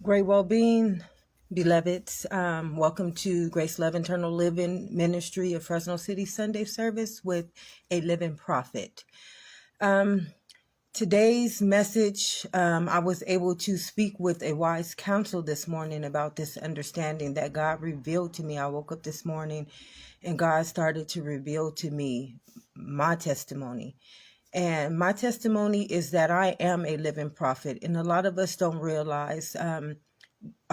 Great well-being, beloveds. Welcome to Grace Love Eternal Living Ministry of Fresno City Sunday Service with a Living Prophet. Today's message, I was able to speak with a wise counsel this morning about this understanding that God revealed to me. I woke up this morning and God started to reveal to me my testimony. And my testimony is that I am a living prophet. And a lot of us don't realize, a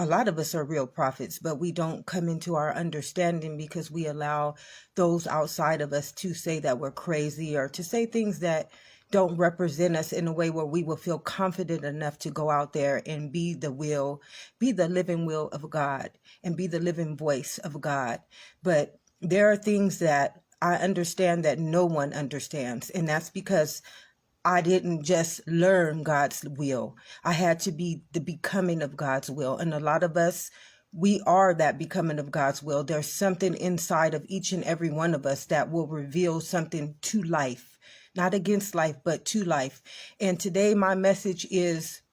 lot of us are real prophets, but we don't come into our understanding because we allow those outside of us to say that we're crazy or to say things that don't represent us in a way where we will feel confident enough to go out there and be the living will of God and be the living voice of God. But there are things that I understand that no one understands. And that's because I didn't just learn God's will. I had to be the becoming of God's will. And a lot of us, we are that becoming of God's will. There's something inside of each and every one of us that will reveal something to life, not against life, but to life. And today my message is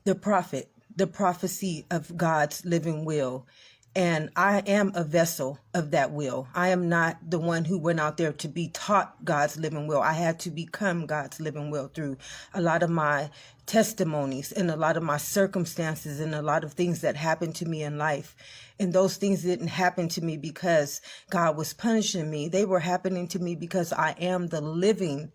the prophecy of God's living will. And I am a vessel of that will. I am not the one who went out there to be taught God's living will. I had to become God's living will through a lot of my testimonies and a lot of my circumstances and a lot of things that happened to me in life. And those things didn't happen to me because God was punishing me. They were happening to me because I am the living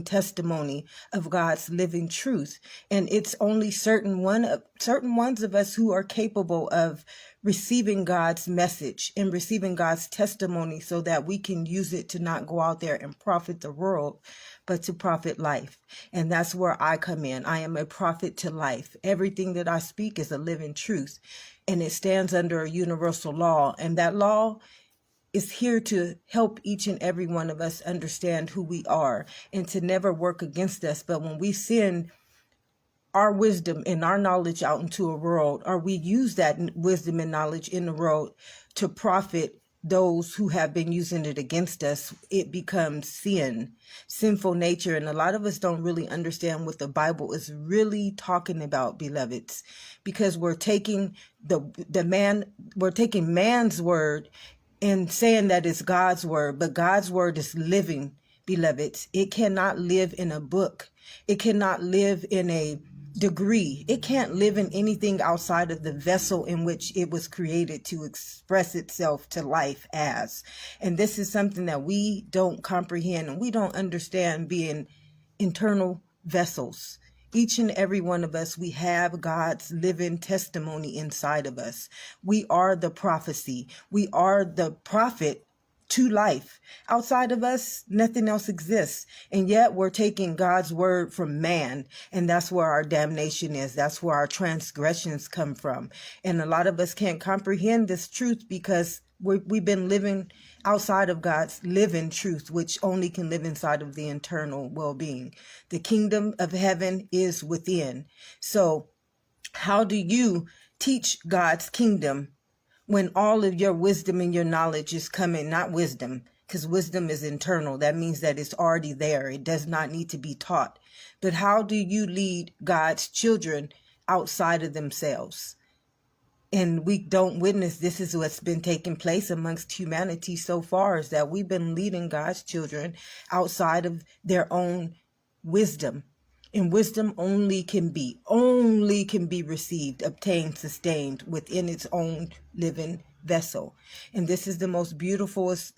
testimony of God's living truth. And it's only certain ones of us who are capable of receiving God's message and receiving God's testimony so that we can use it to not go out there and profit the world, but to profit life. And that's where I come in. I am a prophet to life. Everything that I speak is a living truth, and it stands under a universal law. And that law is here to help each and every one of us understand who we are and to never work against us. But when we send our wisdom and our knowledge out into a world, or we use that wisdom and knowledge in the world to profit those who have been using it against us, it becomes sinful nature. And a lot of us don't really understand what the Bible is really talking about, beloveds, because we're taking we're taking man's word and saying that it's God's word, but God's word is living, beloveds. It cannot live in a book. It cannot live in a degree. It can't live in anything outside of the vessel in which it was created to express itself to life as. And this is something that we don't comprehend and we don't understand, being internal vessels. Each and every one of us, we have God's living testimony inside of us. We are the prophecy. We are the prophet to life. Outside of us, nothing else exists. And yet we're taking God's word from man. And that's where our damnation is. That's where our transgressions come from. And a lot of us can't comprehend this truth because we've been living outside of God's living truth, which only can live inside of the eternal well-being. The kingdom of heaven is within. So how do you teach God's kingdom when all of your wisdom and your knowledge is coming, not wisdom, because wisdom is internal. That means that it's already there. It does not need to be taught. But how do you lead God's children outside of themselves? And we don't witness, this is what's been taking place amongst humanity so far, is that we've been leading God's children outside of their own wisdom. And wisdom only can be received, obtained, sustained within its own living vessel. And this is the most beautifulest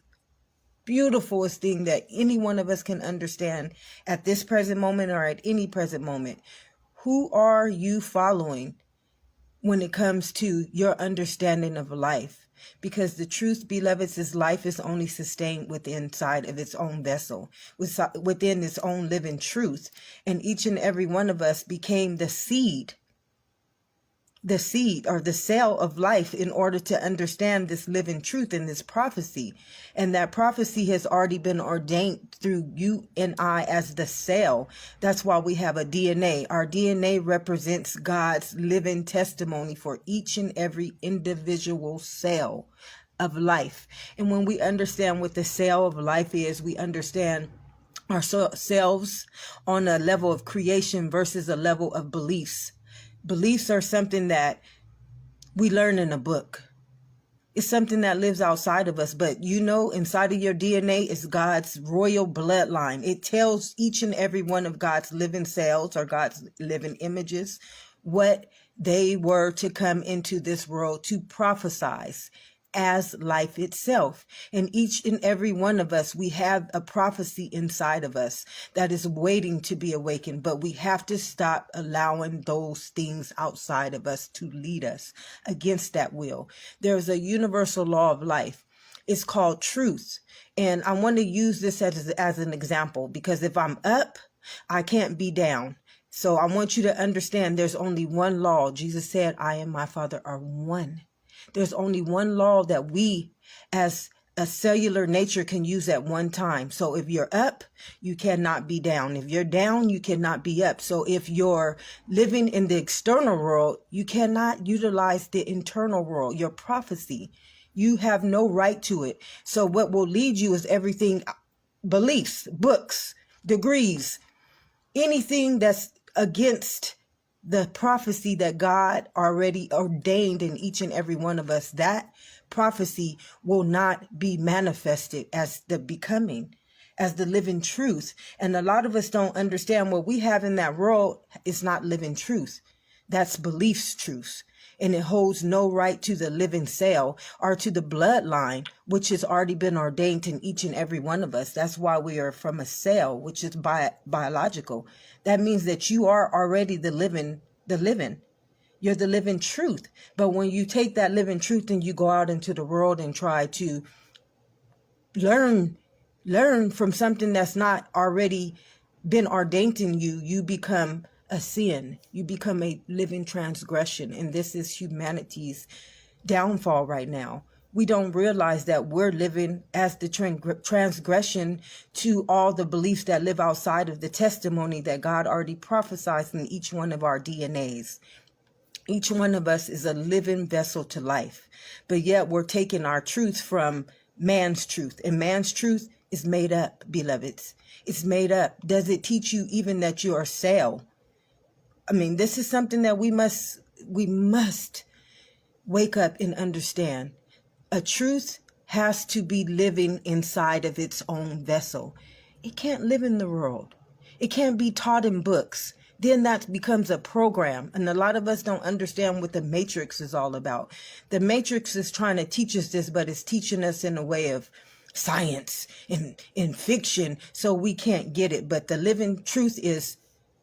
thing that any one of us can understand at this present moment or at any present moment. Who are you following when it comes to your understanding of life? Because the truth, beloveds, is life is only sustained within inside of its own vessel, within its own living truth. And each and every one of us became the seed or the cell of life in order to understand this living truth and this prophecy. And that prophecy has already been ordained through you and I as the cell. That's why we have a DNA. Our DNA represents God's living testimony for each and every individual cell of life. And when we understand what the cell of life is, we understand ourselves on a level of creation versus a level of beliefs. Beliefs are something that we learn in a book. It's something that lives outside of us, but inside of your DNA is God's royal bloodline. It tells each and every one of God's living cells or God's living images what they were to come into this world to prophesize as life itself. And each and every one of us, we have a prophecy inside of us that is waiting to be awakened, but we have to stop allowing those things outside of us to lead us against that will. There's a universal law of life. It's called truth. And I want to use this as an example, because if I'm up, I can't be down. So I want you to understand there's only one law. Jesus said, I and my Father are one. There's only one law that we as a cellular nature can use at one time. So if you're up, you cannot be down. If you're down, you cannot be up. So if you're living in the external world, you cannot utilize the internal world, your prophecy. You have no right to it. So what will lead you is everything, beliefs, books, degrees, anything that's against the prophecy that God already ordained in each and every one of us. That prophecy will not be manifested as the becoming, as the living truth. And a lot of us don't understand what we have in that world is not living truth. That's beliefs truth. And it holds no right to the living cell or to the bloodline, which has already been ordained in each and every one of us. That's why we are from a cell, which is biological. That means that you are already the living. You're the living truth. But when you take that living truth and you go out into the world and try to learn from something that's not already been ordained in you, you become a sin. You become a living transgression. And this is humanity's downfall right now. We don't realize that we're living as the transgression to all the beliefs that live outside of the testimony that God already prophesied in each one of our DNAs. Each one of us is a living vessel to life. But yet we're taking our truth from man's truth. And man's truth is made up, beloveds. It's made up. Does it teach you even that you are cell? I mean, this is something that we must wake up and understand. A truth has to be living inside of its own vessel. It can't live in the world. It can't be taught in books. Then that becomes a program. And a lot of us don't understand what the matrix is all about. The matrix is trying to teach us this, but it's teaching us in a way of science and in fiction, so we can't get it. But the living truth is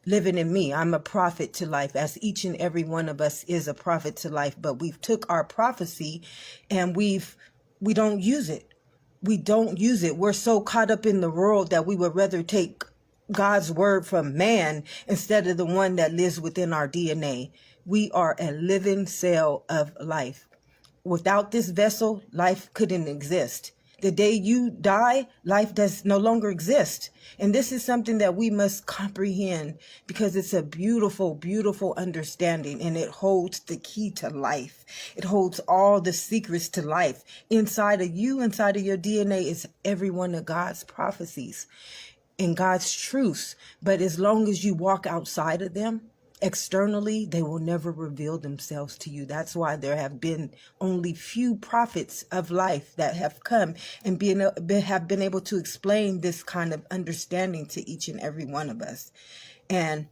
living in me. I'm a prophet to life, as each and every one of us is a prophet to life. But we've took our prophecy and we don't use it. We don't use it. We're so caught up in the world that we would rather take God's word from man instead of the one that lives within our DNA. We are a living cell of life. Without this vessel, life couldn't exist. The day you die, life does no longer exist. And this is something that we must comprehend, because it's a beautiful, beautiful understanding, and it holds the key to life. It holds all the secrets to life. Inside of you, inside of your DNA is every one of God's prophecies and God's truths. But as long as you walk outside of them, externally, they will never reveal themselves to you. That's why there have been only few prophets of life that have come and have been able to explain this kind of understanding to each and every one of us. And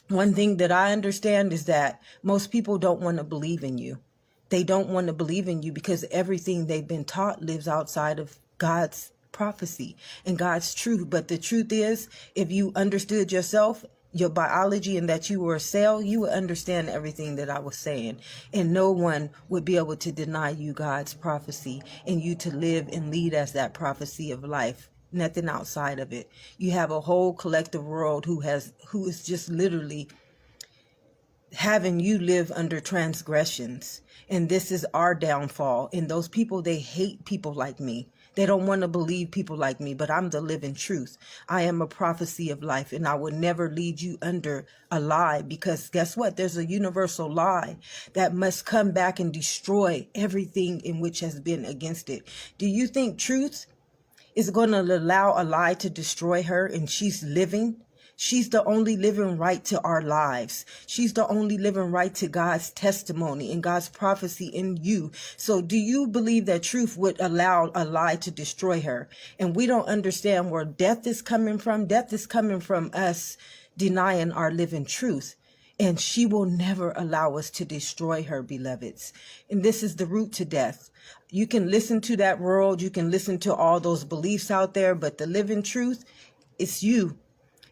one thing that I understand is that most people don't want to believe in you. They don't want to believe in you because everything they've been taught lives outside of God's prophecy and God's truth. But the truth is, if you understood yourself, your biology, and that you were a cell, you would understand everything that I was saying. And no one would be able to deny you God's prophecy and you to live and lead as that prophecy of life. Nothing outside of it. You have a whole collective world who is just literally having you live under transgressions. And this is our downfall. And those people, they hate people like me. They don't want to believe people like me, but I'm the living truth. I am a prophecy of life, and I will never lead you under a lie, because guess what? There's a universal lie that must come back and destroy everything in which has been against it. Do you think truth is going to allow a lie to destroy her and she's living? She's the only living right to our lives. She's the only living right to God's testimony and God's prophecy in you. So do you believe that truth would allow a lie to destroy her? And we don't understand where death is coming from. Death is coming from us denying our living truth. And she will never allow us to destroy her, beloveds. And this is the root to death. You can listen to that world. You can listen to all those beliefs out there, but the living truth, it's you.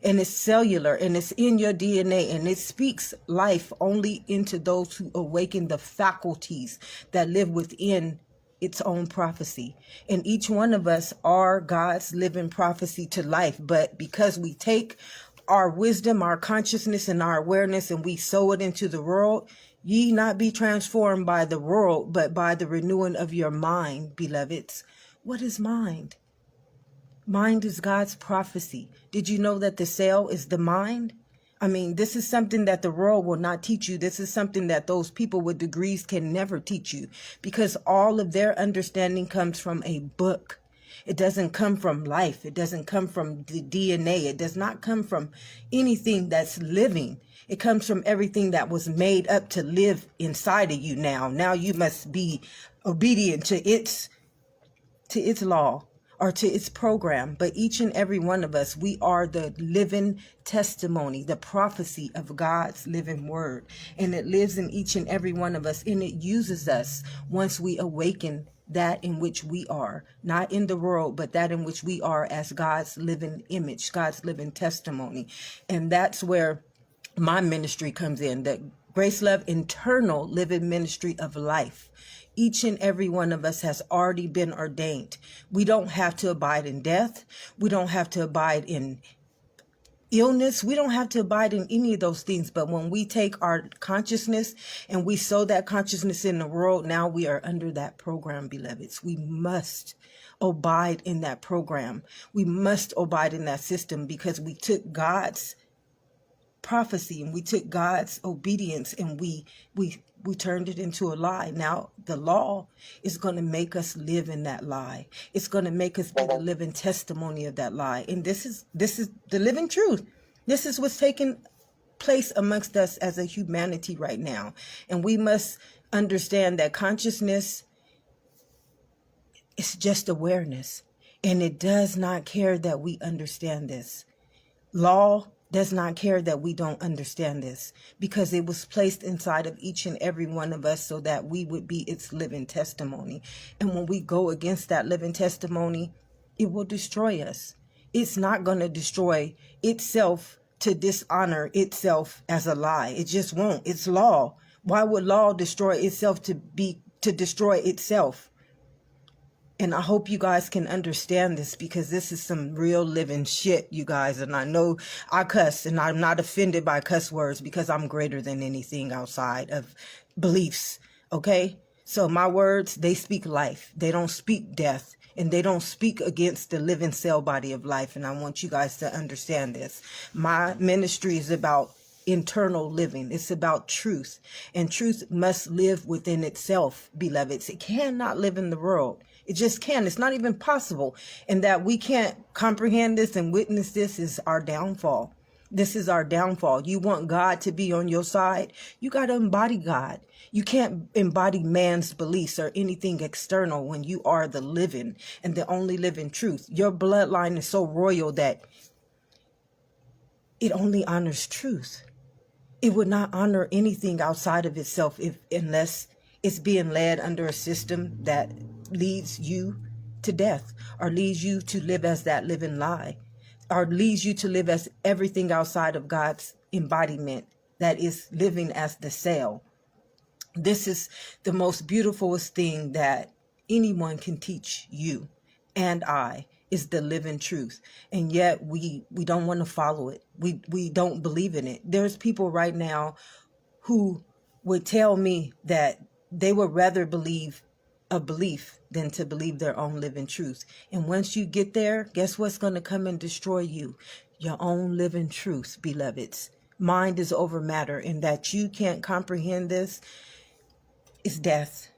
And it's cellular, and it's in your DNA, and it speaks life only into those who awaken the faculties that live within its own prophecy. And each one of us are God's living prophecy to life. But because we take our wisdom, our consciousness, and our awareness, and we sow it into the world, ye not be transformed by the world, but by the renewing of your mind, beloveds. What is mind? Mind is God's prophecy. Did you know that the cell is the mind? I mean, this is something that the world will not teach you. This is something that those people with degrees can never teach you, because all of their understanding comes from a book. It doesn't come from life. It doesn't come from the DNA. It does not come from anything that's living. It comes from everything that was made up to live inside of you now. Now you must be obedient to its law or to its program. But each and every one of us, we are the living testimony, the prophecy of God's living word. And it lives in each and every one of us, and it uses us once we awaken that in which we are, not in the world, but that in which we are as God's living image, God's living testimony. And that's where my ministry comes in, the Grace Love Internal Living Ministry of Life. Each and every one of us has already been ordained. We don't have to abide in death. We don't have to abide in illness. We don't have to abide in any of those things. But when we take our consciousness and we sow that consciousness in the world, now we are under that program, beloveds. We must abide in that program. We must abide in that system, because we took God's prophecy and we took God's obedience and we turned it into a lie. Now the law is going to make us live in that lie. It's going to make us be the living testimony of that lie. And this is the living truth. This is what's taking place amongst us as a humanity right now. And we must understand that consciousness is just awareness, and it does not care that we understand this. Law does not care that we don't understand this, because it was placed inside of each and every one of us so that we would be its living testimony. And when we go against that living testimony, it will destroy us. It's not going to destroy itself to dishonor itself as a lie. It just won't. It's law. Why would law destroy itself to destroy itself? And I hope you guys can understand this, because this is some real living shit, you guys. And I know I cuss, and I'm not offended by cuss words, because I'm greater than anything outside of beliefs. Okay? So my words, they speak life. They don't speak death. And they don't speak against the living cell body of life. And I want you guys to understand this. My ministry is about internal living. It's about truth. And truth must live within itself, beloveds. It cannot live in the world. It just can't. It's not even possible. And that we can't comprehend this and witness this is our downfall. This is our downfall. You want God to be on your side? You got to embody God. You can't embody man's beliefs or anything external when you are the living and the only living truth. Your bloodline is so royal that it only honors truth. It would not honor anything outside of itself unless it's being led under a system that leads you to death, or leads you to live as that living lie, or leads you to live as everything outside of God's embodiment that is living as the cell. This is the most beautifulest thing that anyone can teach you and I, is the living truth. And yet we don't want to follow it. We don't believe in it. There's people right now who would tell me that they would rather believe a belief than to believe their own living truth. And once you get there, guess what's going to come and destroy you? Your own living truth, beloveds. Mind is over matter, and that you can't comprehend this is death.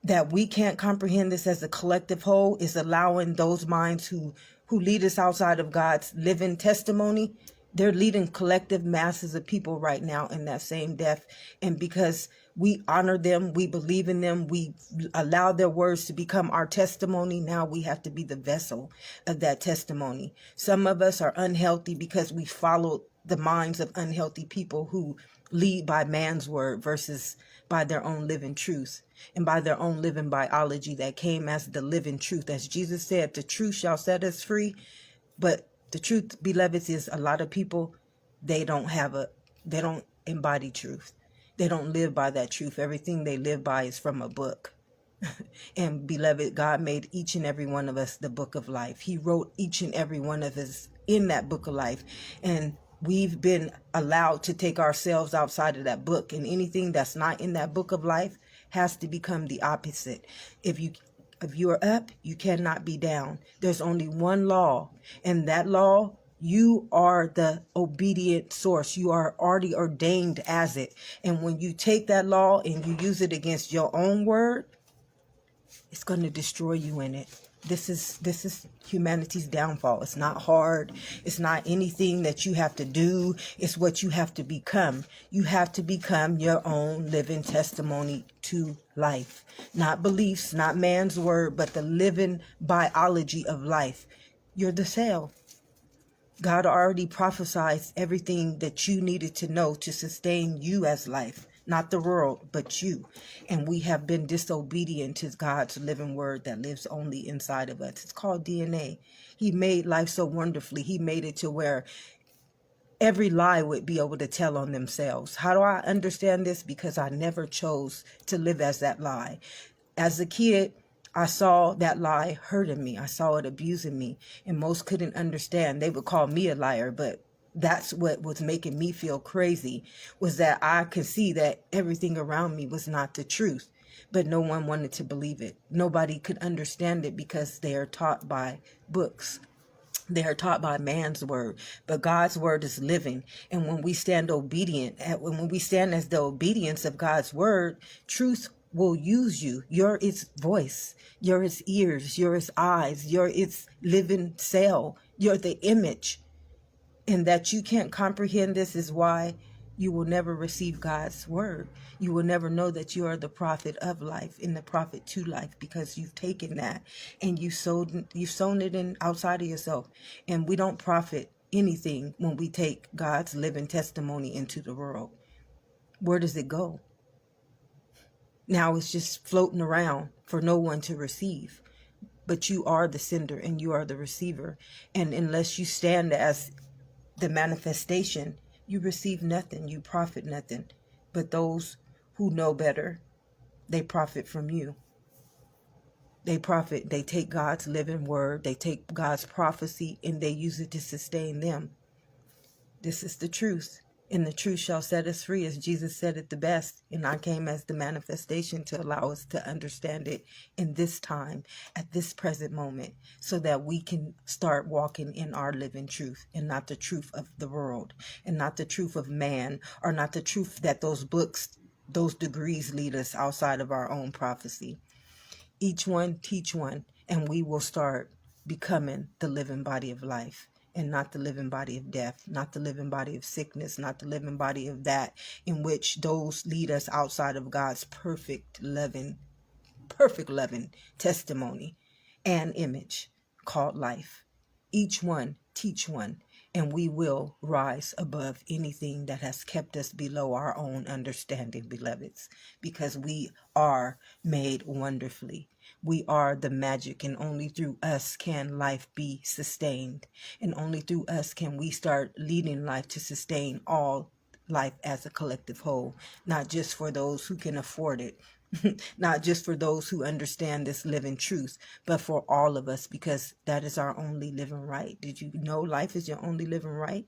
That we can't comprehend this as a collective whole is allowing those minds who lead us outside of God's living testimony. They're leading collective masses of people right now in that same death. And because we honor them, we believe in them, we allow their words to become our testimony, now we have to be the vessel of that testimony. Some of us are unhealthy because we follow the minds of unhealthy people who lead by man's word versus by their own living truth and by their own living biology that came as the living truth. As Jesus said, the truth shall set us free. But the truth, beloveds, is a lot of people, they don't embody truth. They don't live by that truth. Everything they live by is from a book. And beloved, God made each and every one of us the book of life. He wrote each and every one of us in that book of life. And we've been allowed to take ourselves outside of that book. And anything that's not in that book of life has to become the opposite. If you are up, you cannot be down. There's only one law, and that law, you are the obedient source. You are already ordained as it. And when you take that law and you use it against your own word, it's going to destroy you in it. This is humanity's downfall. It's not hard. It's not anything that you have to do. It's what you have to become. You have to become your own living testimony to life. Not beliefs, not man's word, but the living biology of life. You're the cell. God already prophesied everything that you needed to know to sustain you as life. Not the world, but you. And we have been disobedient to God's living word that lives only inside of us. It's called DNA. He made life so wonderfully. He made it to where every lie would be able to tell on themselves. How do I understand this? Because I never chose to live as that lie. As a kid, I saw that lie hurting me. I saw it abusing me. And most couldn't understand. They would call me a liar, but that's what was making me feel crazy, was that I could see that everything around me was not the truth, but no one wanted to believe it. Nobody could understand it because they are taught by books. They are taught by man's word, but God's word is living. And when we stand obedient, when we stand as the obedience of God's word, truth will use you. You're its voice. You're its ears. You're its eyes. You're its living cell. You're the image. And that you can't comprehend this is why you will never receive God's word. You will never know that you are the prophet of life and the prophet to life, because you've taken that and you've sown it in outside of yourself. And we don't profit anything when we take God's living testimony into the world. Where does it go? Now it's just floating around for no one to receive. But you are the sender and you are the receiver. And unless you stand as the manifestation, you receive nothing, you profit nothing. But those who know better, they profit from you. They profit, they take God's living word, they take God's prophecy, and they use it to sustain them. This is the truth. And the truth shall set us free, as Jesus said it the best. And I came as the manifestation to allow us to understand it in this time, at this present moment, so that we can start walking in our living truth, and not the truth of the world, and not the truth of man, or not the truth that those books, those degrees lead us outside of our own prophecy. Each one teach one, and we will start becoming the living body of life, and not the living body of death, not the living body of sickness, not the living body of that in which those lead us outside of God's perfect loving testimony and image called life. Each one teach one, and we will rise above anything that has kept us below our own understanding, beloveds, because we are made wonderfully. We are the magic, and only through us can life be sustained. And only through us can we start leading life to sustain all life as a collective whole, not just for those who can afford it, not just for those who understand this living truth, but for all of us, because that is our only living right. Did you know life is your only living right?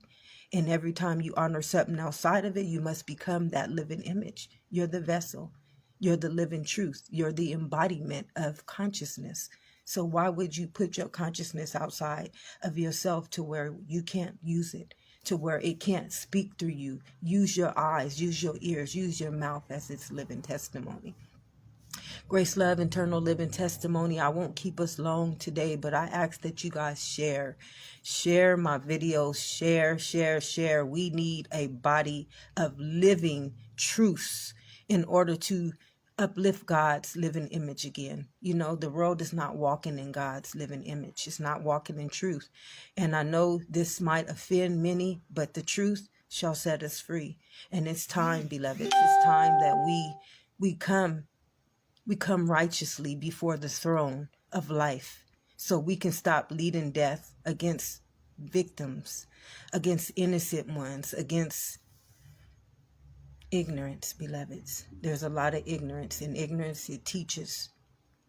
And every time you honor something outside of it, you must become that living image. You're the vessel. You're the living truth. You're the embodiment of consciousness. So why would you put your consciousness outside of yourself to where you can't use it, to where it can't speak through you? Use your eyes, use your ears, use your mouth as its living testimony. Grace, love, eternal living testimony. I won't keep us long today, but I ask that you guys share. Share my videos. Share. We need a body of living truths in order to uplift God's living image again. You know, the world is not walking in God's living image. It's not walking in truth. And I know this might offend many, but the truth shall set us free. And it's time, beloved. It's time that we come righteously before the throne of life so we can stop leading death against victims, against innocent ones, against ignorance, beloveds. There's a lot of ignorance, and ignorance, it teaches.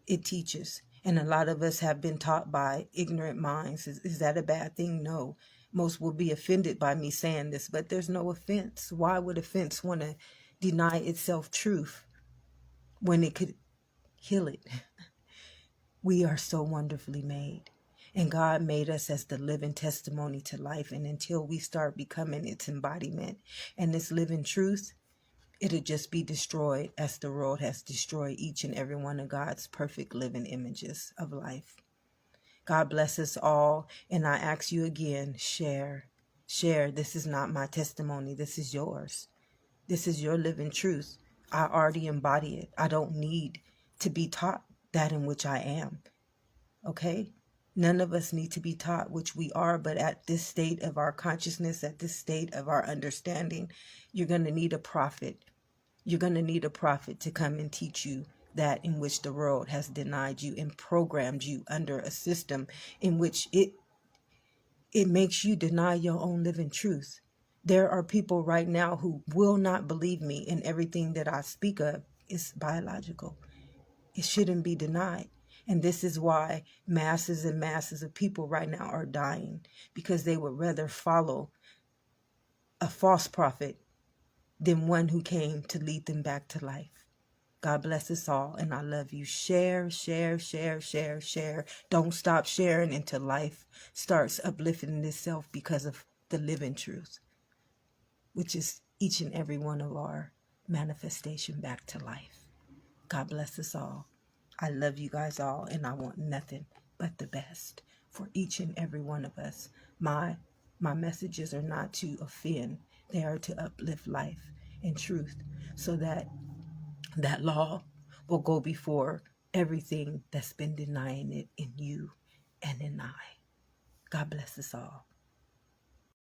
It teaches. And a lot of us have been taught by ignorant minds. Is that a bad thing? No. Most will be offended by me saying this, but there's no offense. Why would offense want to deny itself truth when it could heal it? We are so wonderfully made. And God made us as the living testimony to life. And until we start becoming its embodiment and this living truth, it'll just be destroyed as the world has destroyed each and every one of God's perfect living images of life. God bless us all. And I ask you again, share. Share. This is not my testimony. This is yours. This is your living truth. I already embody it. I don't need to be taught that in which I am. Okay? None of us need to be taught which we are, but at this state of our consciousness, at this state of our understanding, you're going to need a prophet. You're going to need a prophet to come and teach you that in which the world has denied you and programmed you under a system in which it makes you deny your own living truth. There are people right now who will not believe me, and everything that I speak of is biological. It shouldn't be denied. And this is why masses and masses of people right now are dying, because they would rather follow a false prophet than one who came to lead them back to life. God bless us all, and I love you. Share. Don't stop sharing until life starts uplifting itself because of the living truth, which is each and every one of our manifestation back to life. God bless us all. I love you guys all, and I want nothing but the best for each and every one of us. My messages are not to offend. They are to uplift life and truth so that that law will go before everything that's been denying it in you and in I. God bless us all.